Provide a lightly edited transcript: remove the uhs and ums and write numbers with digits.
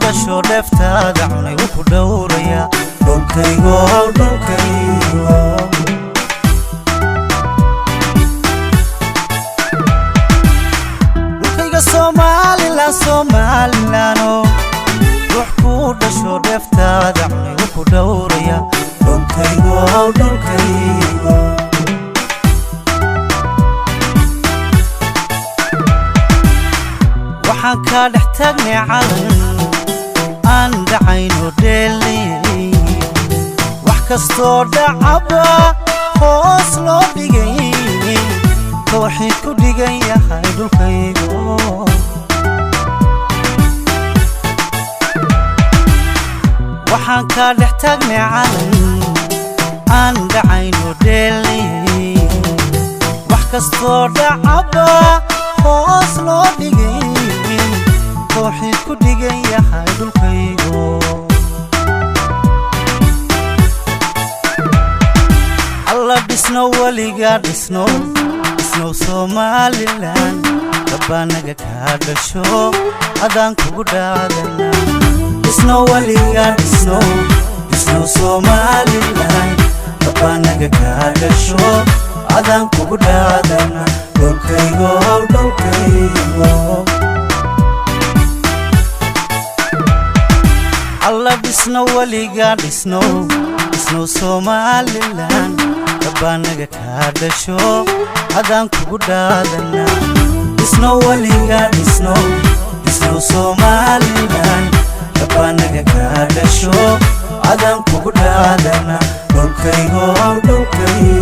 dhasho dheeftaada cunay wuxuu dhowrayaa dhulkaygo dhulkaygo dhulkayga Somaliland ruux ku dhasho dheeftaada cunay wuxuu dhowrayaa dhulkaygo dhulkaygo waxaan ka dhex taagnay calan aan dhacayno dheeli wax kastoo dhacaba hoos loo dhigay ka waxay ku dhigan yahay dhulkaygo waxaan ka dhex taagnay calan aan dhacayno dheeli wax kastoo dhacaba hoos loo dhigay waxay ku dhigan yahay dhulkaygo alla dhisno weliga dhisno Somaliland dabanaga ka dhasho adaan kugu dhaadana dhisno weliga dhisno Somaliland dabanaga ka dhasho adaan kugu dhaadana dhulkaygo dhulkaygo alla dhisno weliga dhisno Somaliland dabanaga ka dhasho adaan kugu dhaadana dhisno weliga dhisno Somaliland dabanaga ka dhasho adaan kugu dhaadana dhulkaygo dhulkaygo